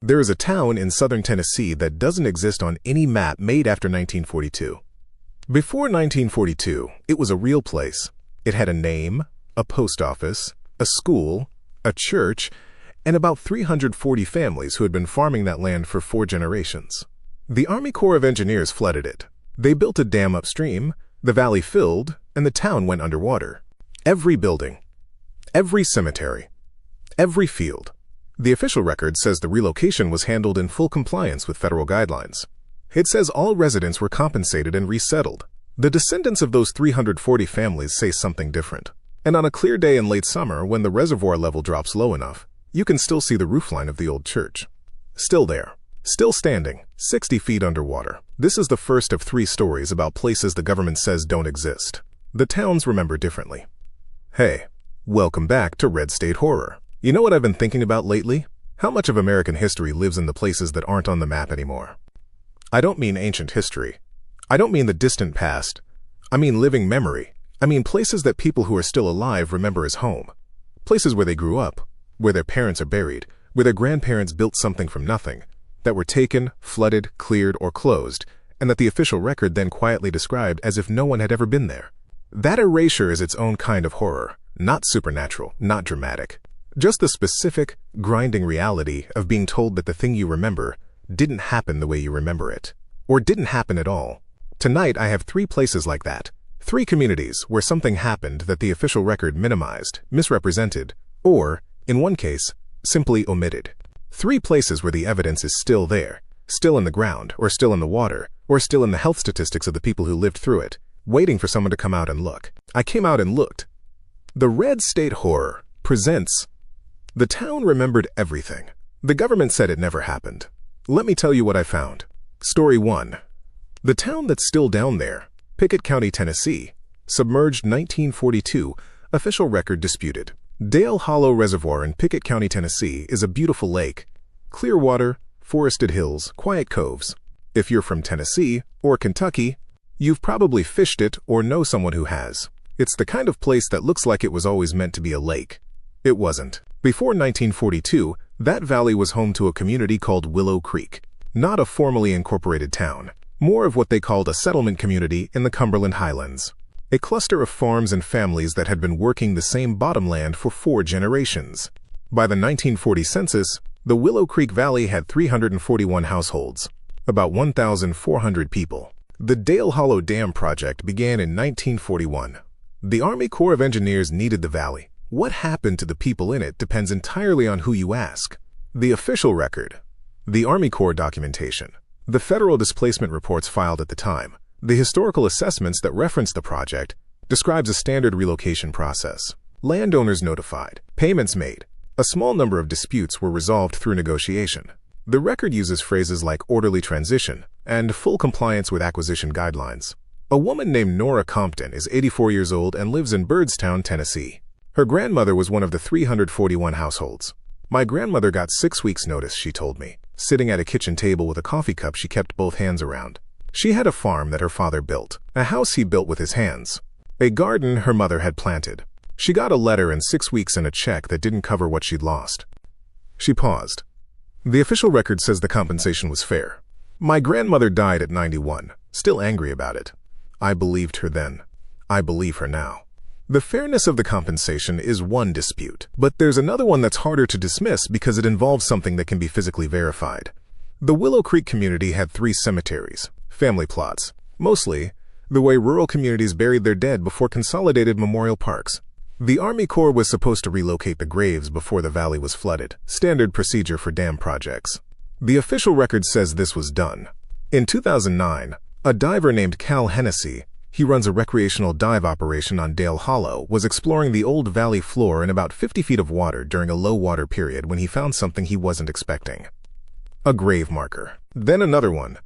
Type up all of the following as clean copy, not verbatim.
There is a town in southern Tennessee that doesn't exist on any map made after 1942. Before 1942, it was a real place. It had a name, a post office, a school, a church, and about 340 families who had been farming that land for 4 generations. The Army Corps of Engineers flooded it. They built a dam upstream, the valley filled, and the town went underwater. Every building, every cemetery, every field. The official record says the relocation was handled in full compliance with federal guidelines. It says all residents were compensated and resettled. The descendants of those 340 families say something different. And on a clear day in late summer, when the reservoir level drops low enough, you can still see the roofline of the old church. Still there, still standing, 60 feet underwater. This is the first of 3 stories about places the government says don't exist. The towns remember differently. Hey, welcome back to Red State Horror. You know what I've been thinking about lately? How much of American history lives in the places that aren't on the map anymore? I don't mean ancient history. I don't mean the distant past. I mean living memory. I mean places that people who are still alive remember as home. Places where they grew up, where their parents are buried, where their grandparents built something from nothing, that were taken, flooded, cleared, or closed, and that the official record then quietly described as if no one had ever been there. That erasure is its own kind of horror, not supernatural, not dramatic. Just the specific, grinding reality of being told that the thing you remember didn't happen the way you remember it, or didn't happen at all. Tonight I have 3 places like that. 3 communities where something happened that the official record minimized, misrepresented, or, in one case, simply omitted. 3 places where the evidence is still there, still in the ground, or still in the water, or still in the health statistics of the people who lived through it, waiting for someone to come out and look. I came out and looked. The Red State Horror presents The Town Remembered Everything. The government said it never happened. Let me tell you what I found. Story 1. The town that's still down there, Pickett County, Tennessee, submerged 1942, official record disputed. Dale Hollow Reservoir in Pickett County, Tennessee is a beautiful lake. Clear water, forested hills, quiet coves. If you're from Tennessee or Kentucky, you've probably fished it or know someone who has. It's the kind of place that looks like it was always meant to be a lake. It wasn't. Before 1942, that valley was home to a community called Willow Creek, not a formally incorporated town, more of what they called a settlement community in the Cumberland Highlands. A cluster of farms and families that had been working the same bottomland for 4 generations. By the 1940 census, the Willow Creek Valley had 341 households, about 1,400 people. The Dale Hollow Dam project began in 1941. The Army Corps of Engineers needed the valley. What happened to the people in it depends entirely on who you ask. The official record, the Army Corps documentation, the federal displacement reports filed at the time, the historical assessments that reference the project, describes a standard relocation process. Landowners notified, payments made. A small number of disputes were resolved through negotiation. The record uses phrases like orderly transition and full compliance with acquisition guidelines. A woman named Nora Compton is 84 years old and lives in Byrdstown, Tennessee. Her grandmother was one of the 341 households. My grandmother got 6 weeks' notice, she told me, sitting at a kitchen table with a coffee cup she kept both hands around. She had a farm that her father built, a house he built with his hands, a garden her mother had planted. She got a letter in 6 weeks and a check that didn't cover what she'd lost. She paused. The official record says the compensation was fair. My grandmother died at 91, still angry about it. I believed her then. I believe her now. The fairness of the compensation is one dispute, but there's another one that's harder to dismiss because it involves something that can be physically verified. The Willow Creek community had 3 cemeteries, family plots, mostly the way rural communities buried their dead before consolidated memorial parks. The Army Corps was supposed to relocate the graves before the valley was flooded, standard procedure for dam projects. The official record says this was done. In 2009, a diver named Cal Hennessy, he runs a recreational dive operation on Dale Hollow, was exploring the old valley floor in about 50 feet of water during a low water period when he found something he wasn't expecting. A grave marker. Then another one.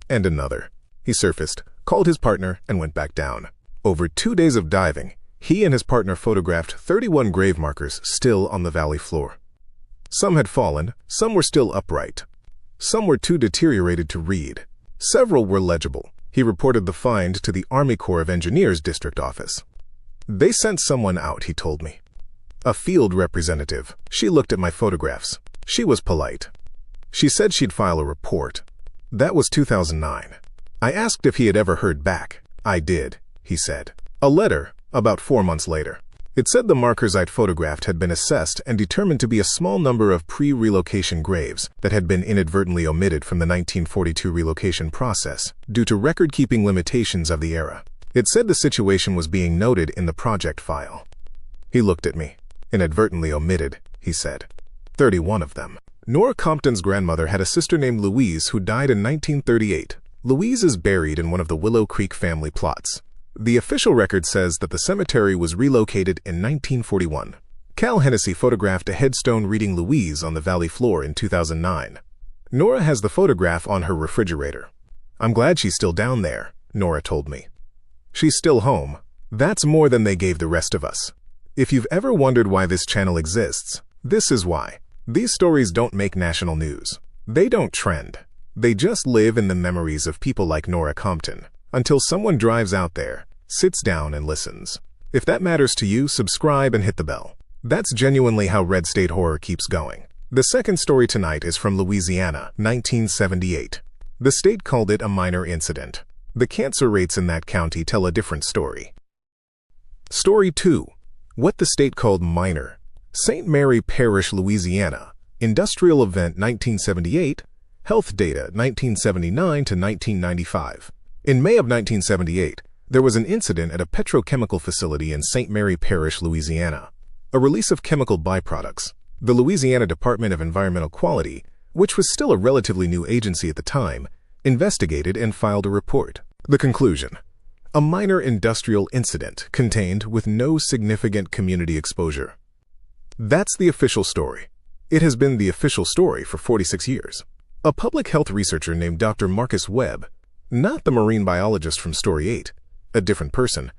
And another. He surfaced, called his partner, and went back down. Over 2 days of diving, he and his partner photographed 31 grave markers still on the valley floor. Some had fallen, some were still upright. Some were too deteriorated to read. Several were legible. He reported the find to the Army Corps of Engineers district office. They sent someone out, he told me. A field representative. She looked at my photographs. She was polite. She said she'd file a report. That was 2009. I asked if he had ever heard back. I did, he said. A letter, about 4 months later. It said the markers I'd photographed had been assessed and determined to be a small number of pre-relocation graves that had been inadvertently omitted from the 1942 relocation process due to record-keeping limitations of the era. It said the situation was being noted in the project file. He looked at me. Inadvertently omitted, he said. 31 of them. Nora Compton's grandmother had a sister named Louise who died in 1938. Louise is buried in one of the Willow Creek family plots. The official record says that the cemetery was relocated in 1941. Cal Hennessy photographed a headstone reading Louise on the valley floor in 2009. Nora has the photograph on her refrigerator. I'm glad she's still down there, Nora told me. She's still home. That's more than they gave the rest of us. If you've ever wondered why this channel exists, this is why. These stories don't make national news. They don't trend. They just live in the memories of people like Nora Compton, until someone drives out there, sits down and listens. If that matters to you, subscribe and hit the bell. That's genuinely how Red State Horror keeps going. The second story tonight is from Louisiana, 1978. The state called it a minor incident. The cancer rates in that county tell a different story. Story 2. What the state called minor. St. Mary Parish, Louisiana. Industrial event 1978. Health data 1979 to 1995. In May of 1978, there was an incident at a petrochemical facility in St. Mary Parish, Louisiana. A release of chemical byproducts. The Louisiana Department of Environmental Quality, which was still a relatively new agency at the time, investigated and filed a report. The conclusion: a minor industrial incident contained with no significant community exposure. That's the official story. It has been the official story for 46 years. A public health researcher named Dr. Marcus Webb, not the marine biologist from Story 8, a different person,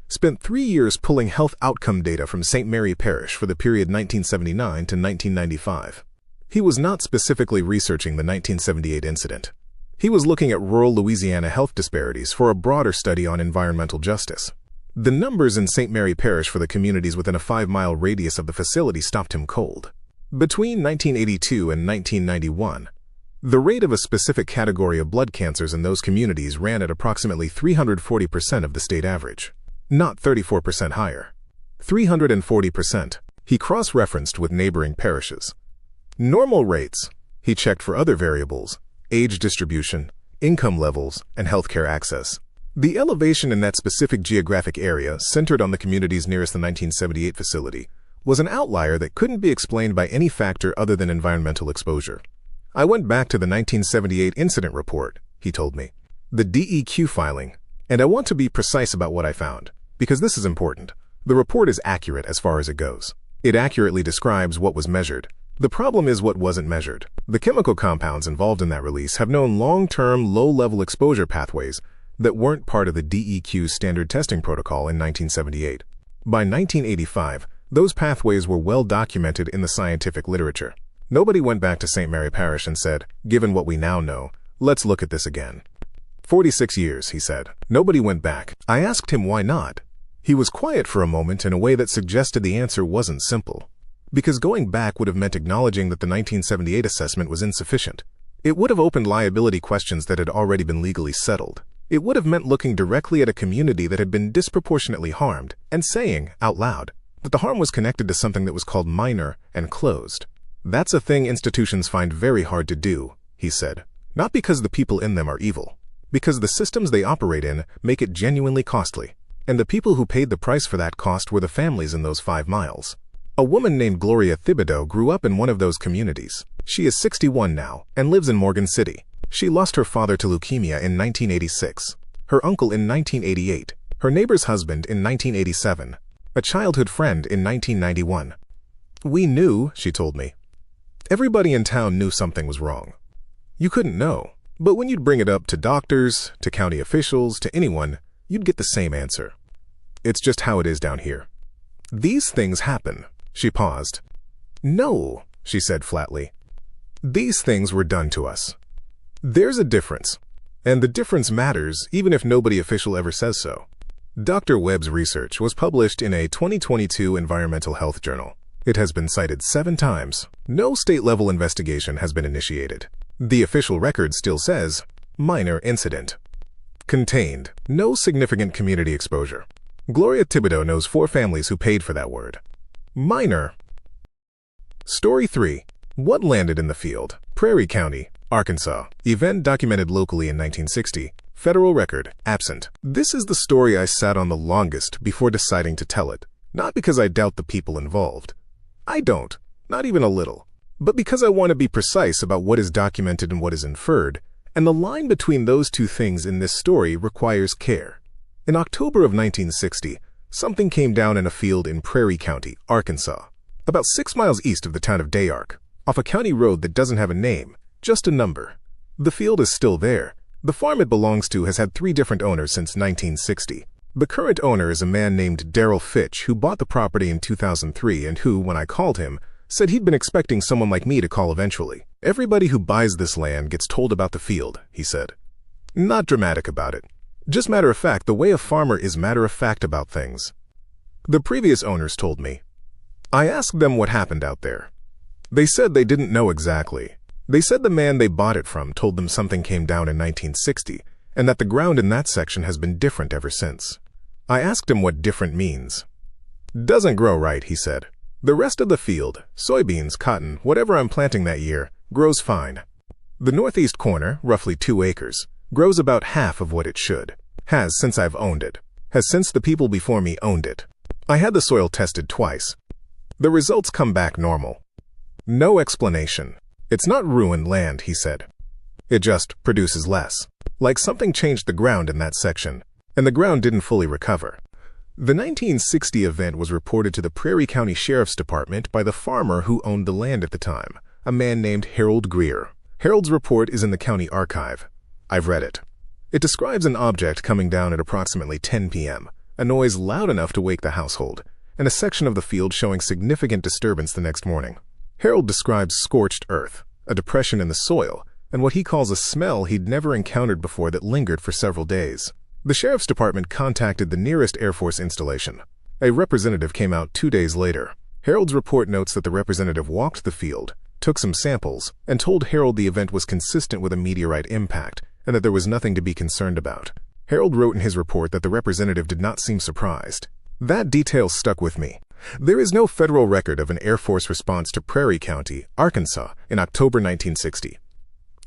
spent 3 years pulling health outcome data from St. Mary Parish for the period 1979 to 1995. He was not specifically researching the 1978 incident. He was looking at rural Louisiana health disparities for a broader study on environmental justice. The numbers in St. Mary Parish for the communities within a 5-mile radius of the facility stopped him cold. Between 1982 and 1991, the rate of a specific category of blood cancers in those communities ran at approximately 340% of the state average, not 34% higher. 340%. He cross-referenced with neighboring parishes. Normal rates. He checked for other variables: age distribution, income levels, and healthcare access. The elevation in that specific geographic area, centered on the communities nearest the 1978 facility, was an outlier that couldn't be explained by any factor other than environmental exposure. I went back to the 1978 incident report, he told me, the DEQ filing, and I want to be precise about what I found, because this is important. The report is accurate as far as it goes. It accurately describes what was measured. The problem is what wasn't measured. The chemical compounds involved in that release have known long-term, low-level exposure pathways that weren't part of the DEQ standard testing protocol in 1978. By 1985, those pathways were well documented in the scientific literature. Nobody went back to St. Mary Parish and said, given what we now know, let's look at this again. 46 years, he said. Nobody went back. I asked him why not. He was quiet for a moment in a way that suggested the answer wasn't simple. Because going back would have meant acknowledging that the 1978 assessment was insufficient. It would have opened liability questions that had already been legally settled. It would have meant looking directly at a community that had been disproportionately harmed and saying, out loud, that the harm was connected to something that was called minor and closed. That's a thing institutions find very hard to do, he said. Not because the people in them are evil, because the systems they operate in make it genuinely costly. And the people who paid the price for that cost were the families in those 5 miles. A woman named Gloria Thibodeau grew up in one of those communities. She is 61 now and lives in Morgan City. She lost her father to leukemia in 1986, her uncle in 1988, her neighbor's husband in 1987, a childhood friend in 1991. We knew, she told me. Everybody in town knew something was wrong. You couldn't know, but when you'd bring it up to doctors, to county officials, to anyone, you'd get the same answer. It's just how it is down here. These things happen. She paused. No, she said flatly. These things were done to us. There's a difference, and the difference matters even if nobody official ever says so. Dr. Webb's research was published in a 2022 Environmental Health Journal. It has been cited 7 times. No state-level investigation has been initiated. The official record still says, minor incident. Contained. No significant community exposure. Gloria Thibodeau knows 4 families who paid for that word. Minor. Story 3. What landed in the field? Prairie County, Arkansas. Event documented locally in 1960. Federal record, absent. This is the story I sat on the longest before deciding to tell it. Not because I doubt the people involved. I don't. Not even a little. But because I want to be precise about what is documented and what is inferred, and the line between those two things in this story requires care. In October of 1960, something came down in a field in Prairie County, Arkansas, about 6 miles east of the town of Dayark, off a county road that doesn't have a name, just a number. The field is still there. The farm it belongs to has had 3 different owners since 1960. The current owner is a man named Darrell Fitch who bought the property in 2003 and who, when I called him, said he'd been expecting someone like me to call eventually. Everybody who buys this land gets told about the field, he said. Not dramatic about it. Just matter of fact, the way a farmer is matter of fact about things. The previous owners told me. I asked them what happened out there. They said they didn't know exactly. They said the man they bought it from told them something came down in 1960, and that the ground in that section has been different ever since. I asked him what different means. Doesn't grow right, he said. The rest of the field, soybeans, cotton, whatever I'm planting that year, grows fine. The northeast corner, roughly 2 acres, grows about half of what it should. Has since I've owned it. Has since the people before me owned it. I had the soil tested twice. The results come back normal. No explanation. It's not ruined land, he said. It just produces less. Like something changed the ground in that section, and the ground didn't fully recover. The 1960 event was reported to the Prairie County Sheriff's Department by the farmer who owned the land at the time, a man named Harold Greer. Harold's report is in the county archive. I've read it. It describes an object coming down at approximately 10 p.m., a noise loud enough to wake the household, and a section of the field showing significant disturbance the next morning. Harold describes scorched earth, a depression in the soil, and what he calls a smell he'd never encountered before that lingered for several days. The Sheriff's Department contacted the nearest Air Force installation. A representative came out 2 days later. Harold's report notes that the representative walked the field, took some samples, and told Harold the event was consistent with a meteorite impact, and that there was nothing to be concerned about. Harold wrote in his report that the representative did not seem surprised. That detail stuck with me. There is no federal record of an Air Force response to Prairie County, Arkansas, in October 1960.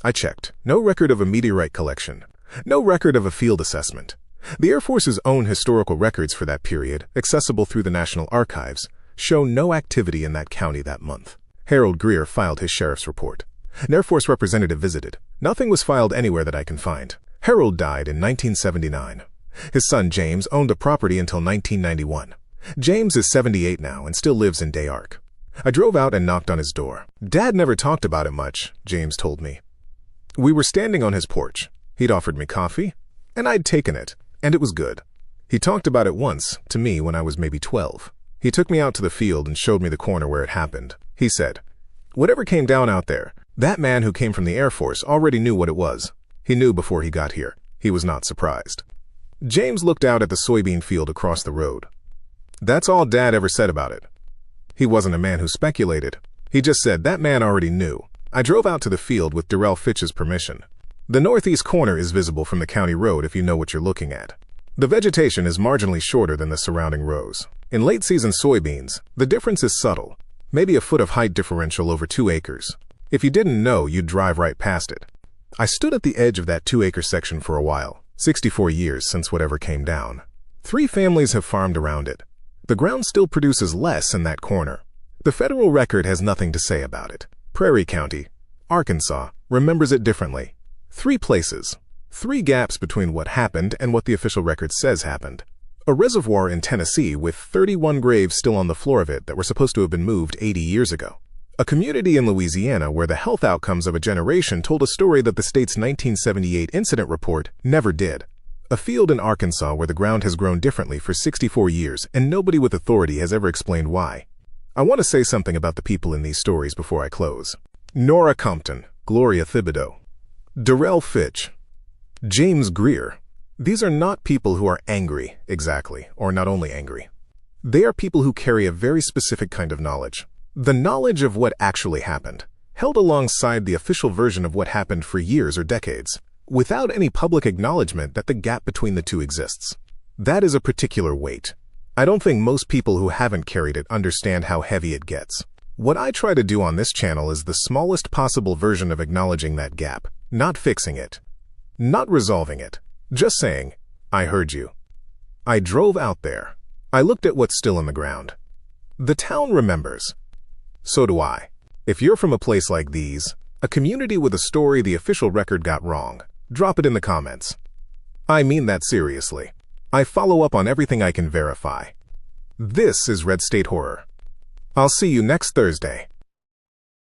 I checked. No record of a meteorite collection. No record of a field assessment. The Air Force's own historical records for that period, accessible through the National Archives, show no activity in that county that month. Harold Greer filed his sheriff's report. An Air Force representative visited. Nothing was filed anywhere that I can find. Harold died in 1979. His son James owned the property until 1991. James is 78 now and still lives in Dayark. I drove out and knocked on his door. Dad never talked about it much, James told me. We were standing on his porch. He'd offered me coffee, and I'd taken it, and it was good. He talked about it once, to me when I was maybe 12. He took me out to the field and showed me the corner where it happened. He said, "Whatever came down out there, that man who came from the Air Force already knew what it was. He knew before he got here. He was not surprised." James looked out at the soybean field across the road. That's all Dad ever said about it. He wasn't a man who speculated. He just said that man already knew. I drove out to the field with Darrell Fitch's permission. The northeast corner is visible from the county road if you know what you're looking at. The vegetation is marginally shorter than the surrounding rows. In late-season soybeans, the difference is subtle, maybe a foot of height differential over 2 acres. If you didn't know, you'd drive right past it. I stood at the edge of that 2-acre section for a while, 64 years since whatever came down. 3 families have farmed around it. The ground still produces less in that corner. The federal record has nothing to say about it. Prairie County, Arkansas, remembers it differently. 3 places. 3 gaps between what happened and what the official record says happened. A reservoir in Tennessee with 31 graves still on the floor of it that were supposed to have been moved 80 years ago. A community in Louisiana where the health outcomes of a generation told a story that the state's 1978 incident report never did. A field in Arkansas where the ground has grown differently for 64 years and nobody with authority has ever explained why. I want to say something about the people in these stories before I close. Nora Compton, Gloria Thibodeau, Darrell Fitch, James Greer. These are not people who are angry, exactly, or not only angry. They are people who carry a very specific kind of knowledge. The knowledge of what actually happened, held alongside the official version of what happened for years or decades, without any public acknowledgement that the gap between the two exists. That is a particular weight. I don't think most people who haven't carried it understand how heavy it gets. What I try to do on this channel is the smallest possible version of acknowledging that gap, not fixing it, not resolving it, just saying, I heard you. I drove out there. I looked at what's still in the ground. The town remembers. So do I. If you're from a place like these, a community with a story the official record got wrong, drop it in the comments. I mean that seriously. I follow up on everything I can verify. This is Red State Horror. I'll see you next Thursday.